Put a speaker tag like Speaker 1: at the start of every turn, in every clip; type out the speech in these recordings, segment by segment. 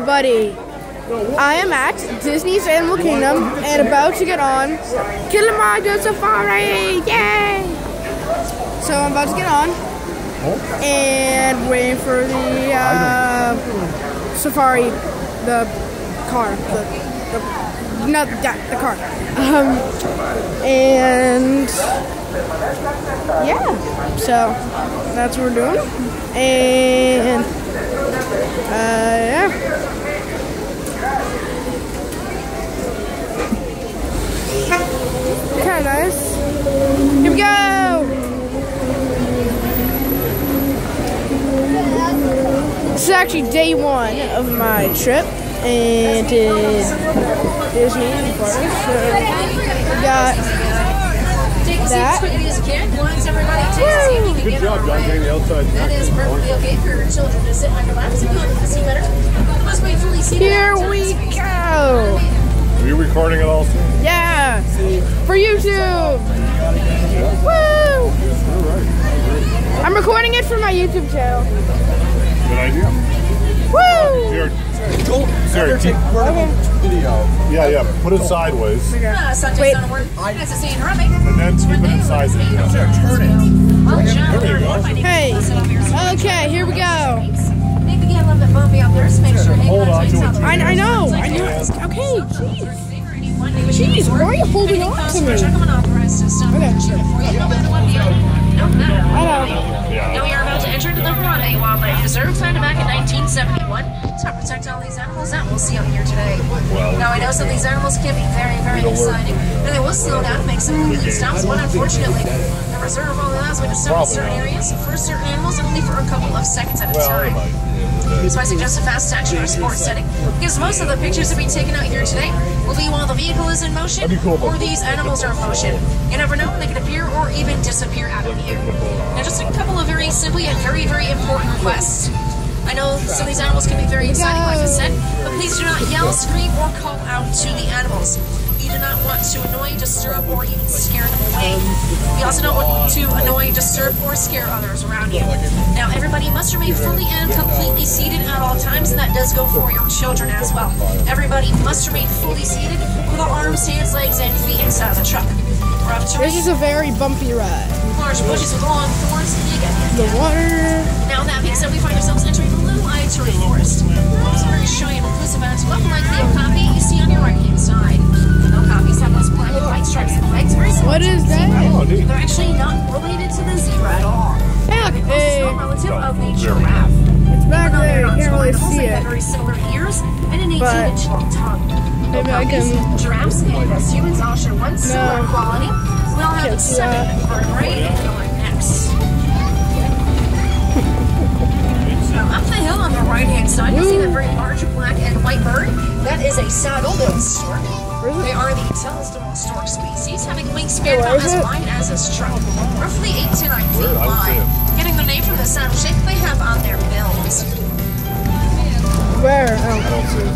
Speaker 1: everybody. I am at Disney's Animal Kingdom and about to get on Kilimanjaro Safari. Yay! So I'm about to get on and waiting for the safari, the car, the car. And yeah, so that's what we're doing. And yeah. Okay, guys. Here we go. This is actually day one of my trip, and it's Disney in Florida. So we got that.
Speaker 2: Good job, John, getting the outside.
Speaker 3: That is perfectly okay for your children to sit on your laps if you want to see better.
Speaker 1: Here we go.
Speaker 2: Are you recording it also?
Speaker 1: Yeah, for YouTube. Woo! I'm recording it for my YouTube channel.
Speaker 2: Good idea.
Speaker 1: Woo!
Speaker 2: Here,
Speaker 4: Never take vertical video.
Speaker 2: yeah. Put it sideways,
Speaker 1: Wait.
Speaker 2: and then keep it inside the video.
Speaker 4: Turn it.
Speaker 2: There you go.
Speaker 1: Hey. Okay, here we go.
Speaker 3: Maybe get a little bit bumpy up there, so make sure
Speaker 2: Hold on to it.
Speaker 1: I know. Okay, jeez. Jeez, why are you holding on to me?
Speaker 3: Check them unauthorized system.
Speaker 1: Okay.
Speaker 2: Yeah.
Speaker 3: Now we are about to enter into the Koury Wildlife Reserve, founded back in 1971 to protect all these animals that we'll see out here today. Now I know some of these animals can be very, very exciting, and they will slow down and make some complete stops, but unfortunately, the reserve only allows me to stop in certain areas for certain animals and only for a couple of seconds at a time. So I suggest a fast action or sport setting, because most of the pictures that we taken out here today will be while the vehicle is in motion or these animals are in motion. You never know when they can appear or even disappear out of view. Now just a couple of very simple yet very, very important requests. I know some of these animals can be very exciting, like I said, but please do not yell, scream, or call out to the animals. You do not want to annoy, disturb, or even scare them away. You also don't want to annoy, disturb, or scare others around you. Now, everybody must remain fully and completely seated at all times, and that does go for your children as well. Everybody must remain fully seated with all arms, hands, legs, and feet inside of the truck. We're off to
Speaker 1: This is a very bumpy ride.
Speaker 3: large bushes with long thorns. You get
Speaker 1: The water.
Speaker 3: Now, that being said, we find ourselves entering the Blue Iterary Forest. It's a very showy and inclusive animal, like the okapi you see on your right-hand side. Okapis have those black and white stripes on the legs, very similar.
Speaker 1: What is that?
Speaker 3: They're actually not related to the zebra at all.
Speaker 1: Hey, look,
Speaker 3: They're
Speaker 1: hey.
Speaker 3: a relative of the giraffe.
Speaker 1: It's back
Speaker 3: Even though
Speaker 1: there.
Speaker 3: they're
Speaker 1: You
Speaker 3: not
Speaker 1: can't really
Speaker 3: animals,
Speaker 1: see
Speaker 3: they have
Speaker 1: it.
Speaker 3: very similar ears and an 18-inch long tongue.
Speaker 1: Maybe I
Speaker 3: Okapis,
Speaker 1: can.
Speaker 3: giraffes, and us humans all share one similar quality. We all have
Speaker 1: Can't see
Speaker 3: 7 vertebrae and 9 necks. Now, up the hill on the right-hand side, you see that very large black and white bird. That is a saddle-billed stork. They are the telestomal stork species, having wingspan about as wide as this trunk, roughly 8 to 9 feet wide. Getting their name from the saddle shape they have on their bills.
Speaker 1: Where?
Speaker 2: I don't see it.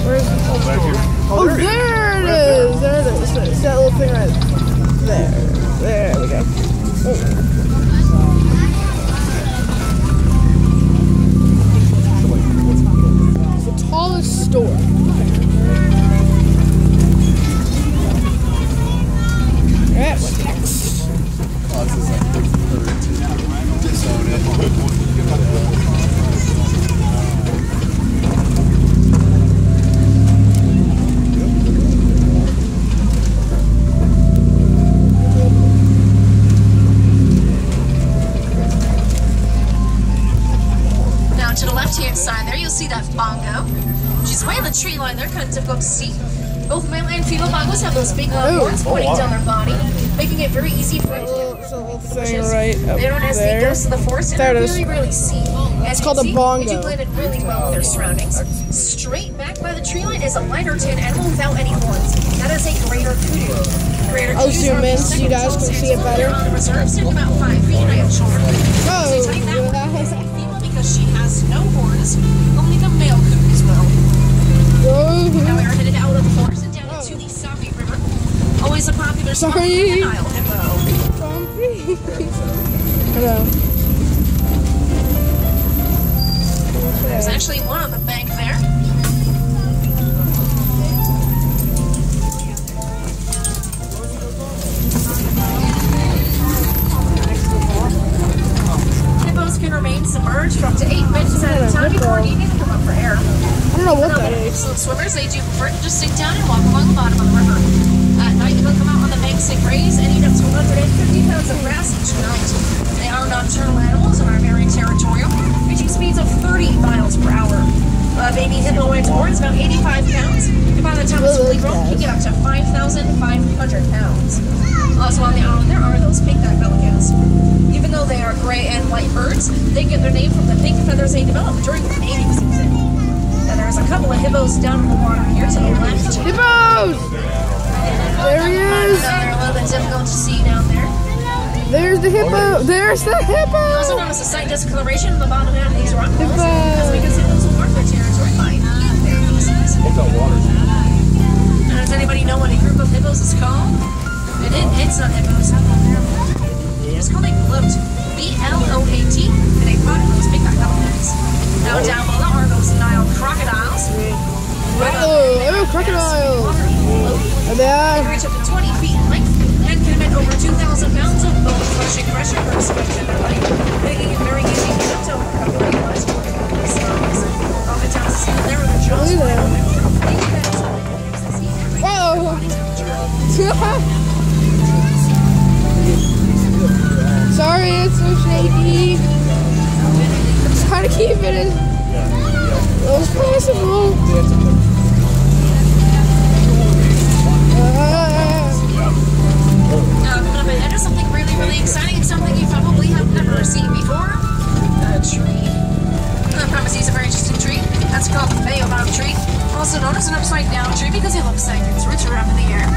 Speaker 1: Where's the
Speaker 2: Oh, there it is.
Speaker 1: there it is. There it is. It's that little thing right there. There we go. The tallest store. Alright, what's next?
Speaker 4: Disown it.
Speaker 3: To the left-hand side there, you'll see that bongo. She's way in the tree line. They're kind of difficult to see. Both male and female bongos have those big long horns pointing down their body, making it very easy for them to
Speaker 1: Thing right up
Speaker 3: They're known as the
Speaker 1: there.
Speaker 3: ghosts of the forest, and
Speaker 1: There
Speaker 3: they're
Speaker 1: it is.
Speaker 3: really, really seen. As
Speaker 1: called
Speaker 3: you
Speaker 1: a
Speaker 3: can see,
Speaker 1: bongo.
Speaker 3: They do blend in really well with their surroundings. Straight back by the tree line is a lighter tan animal without any horns. That is a greater kudu. Greater
Speaker 1: I'll
Speaker 3: kudus
Speaker 1: zoom
Speaker 3: are
Speaker 1: in
Speaker 3: the
Speaker 1: so you
Speaker 3: second
Speaker 1: guys can
Speaker 3: tallest
Speaker 1: see it
Speaker 3: animal
Speaker 1: better.
Speaker 3: on the reserve, sitting about 5 feet, and I have children.
Speaker 1: Oh,
Speaker 3: So take that one.
Speaker 1: yeah.
Speaker 3: It's a female because she has no horns. Only the male kudus will. Now we are headed out of the forest and down into the Safi River. Always a popular spot for the Nile hippo.
Speaker 1: Hello.
Speaker 3: There's actually one on the bank there. Hippos can remain submerged for up to 8 minutes at a time before needing to come up for air.
Speaker 1: I don't know what that is.
Speaker 3: Excellent swimmers, they do prefer to just sink down and walk along the bottom of the river. At night, they'll come out on the banks and graze and eat up to 150 pounds of grass each night. They are nocturnal animals and are very territorial, reaching speeds of 30 miles per hour. Baby hippo weighs more, it's about 85 pounds, and by the time it's fully grown, it can get up to 5,500 pounds. Also on the island, there are those pink-necked pelicans. Even though they are gray and white birds, they get their name from the pink feathers they develop during the mating season. Now there's a couple of hippos down in the water here to the left.
Speaker 1: Hippos! There he is!
Speaker 3: They're a little bit difficult to see down there.
Speaker 1: There's the hippo! There's the hippo!
Speaker 3: Also known as a site discoloration on the bottom half of these rock walls,
Speaker 1: Hippo.
Speaker 3: as we can see those mark their territory by their feces. And does anybody know what a group of hippos is called? It's not hippos. It's called a bloat. B-L-O-A-T, and a product of those big-back pelicans. Now down below are those Nile crocodiles.
Speaker 1: Oh, crocodile! And
Speaker 3: They
Speaker 1: there.
Speaker 3: reach up to 20 feet in length and can emit over 2,000 pounds of bone-crushing pressure per square in their body, making it very easy for them to recover otherwise these songs. Oftentimes, there are the jaws
Speaker 1: Look at
Speaker 3: wide
Speaker 1: that.
Speaker 3: open.
Speaker 1: Whoa! Sorry, it's so shaky. I'm trying to keep it as low as possible.
Speaker 3: Coming up ahead is something really, really exciting and something you probably have never seen before. A tree. I promise you it's a very interesting tree. That's called the baobab tree, also known as an upside-down tree because it looks like its roots are up in the air.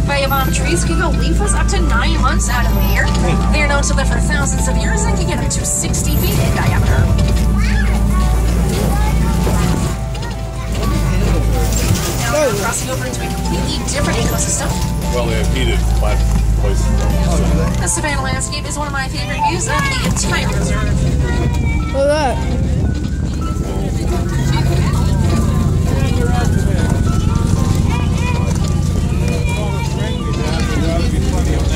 Speaker 3: Baobab trees can go leafless up to 9 months out of the year. They are known to live for thousands of years and can get up to 60 feet in diameter. Now we're crossing over into a completely different ecosystem.
Speaker 2: Well, they have heated flat places.
Speaker 3: The savanna landscape is one of my favorite views of the entire reserve.
Speaker 1: Look at that.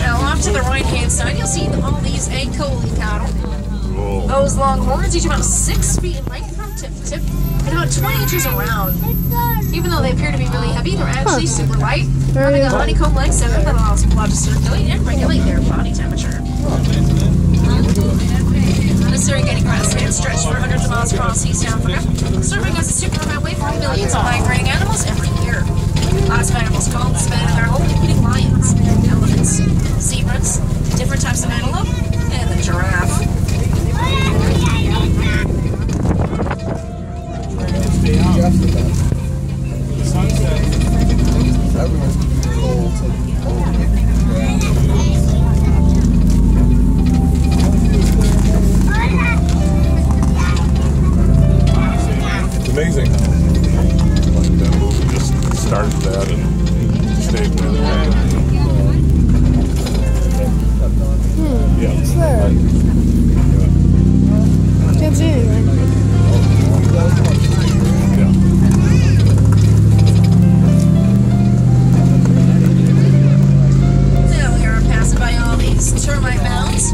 Speaker 3: Now off to the right-hand side, you'll see all these egg Koury cattle. Those long horns reach about 6 feet in length from tip to tip and about 20 inches around. Even though they appear to be really heavy, they're actually super light, having a honeycomb-like setup that allows blood to circulate and regulate their body temperature. This irrigating grassland stretched for hundreds of miles across East Africa, serving as a super highway for millions of migrating animals every year. Lots of animals called and spend in their home, including lions, elephants, zebras, different types of antelope, and the giraffe.
Speaker 2: It's amazing how like, that movie just started that and stayed with it. Yeah.
Speaker 1: What's there? Can't see anything.
Speaker 2: Yeah.
Speaker 3: Now we are passing by all these termite mounds.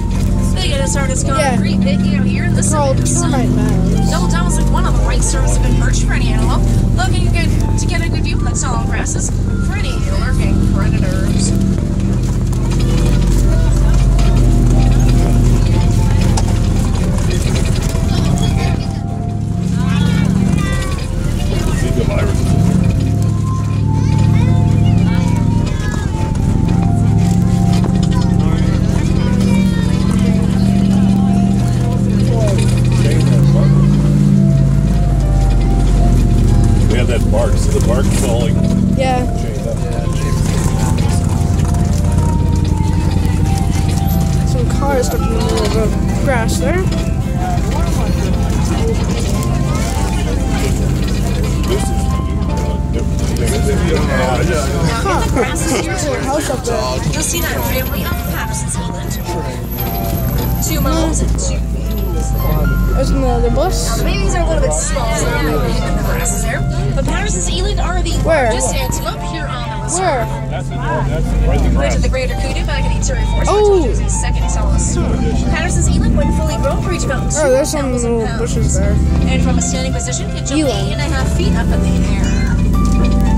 Speaker 3: They get as hard as concrete out here in the
Speaker 1: Called termite mounds.
Speaker 3: Double down was like one of the right surface of a perch for any antelope, looking good to get a good view of the tall grasses for any lurking predators.
Speaker 2: Zika virus. They have that bark. See the bark? It's all like
Speaker 1: Yeah.
Speaker 2: chained up.
Speaker 1: Some cars stuck in the middle of the grass there.
Speaker 2: This is
Speaker 3: Now in the grasses here
Speaker 1: There's a house up there.
Speaker 3: you'll see that family of Patterson's England. 2 moles and 2 females.
Speaker 1: There's another bus.
Speaker 3: The babies are a little bit small, so they're not really in the grasses there. But Patterson's eland are the largest antelope here on the reserve.
Speaker 1: Where?
Speaker 2: That's right in the
Speaker 3: Went
Speaker 2: grass.
Speaker 3: to the greater Koury back in the interior forest,
Speaker 1: Oh.
Speaker 3: which is his second tallest. Patterson's eland, when fully grown, reach about 2,000
Speaker 1: Oh, there's some little
Speaker 3: pounds.
Speaker 1: bushes there.
Speaker 3: And from a standing position, can jump
Speaker 1: Eland.
Speaker 3: 8.5 feet up in the air.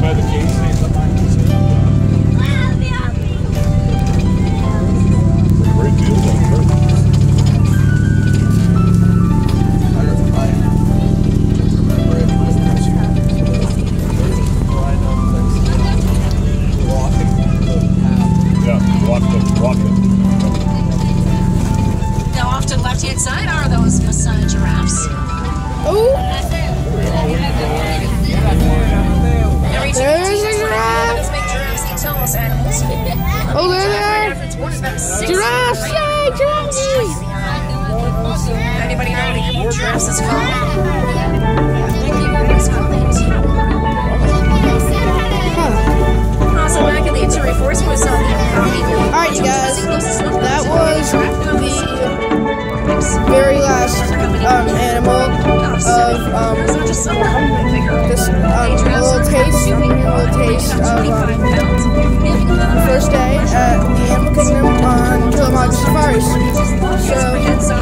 Speaker 2: By the cage, say something. Great deal on bird. Yeah, walk it.
Speaker 3: Now off to the left-hand side are those Masai giraffes.
Speaker 1: Oh,
Speaker 3: Every 2
Speaker 1: there's
Speaker 3: teams,
Speaker 1: a giraffe.
Speaker 3: let's make giraffes the tallest animals.
Speaker 1: Oh, there they are.
Speaker 3: Giraffes!
Speaker 1: Giraffes! Yay, giraffes!
Speaker 3: Anybody know what a giraffe is called? Also back in the interior forest was on the
Speaker 1: Alright, you guys, that was the very last animal of this little taste of the first day at the Animal Kingdom on Kilimanjaro Safaris. So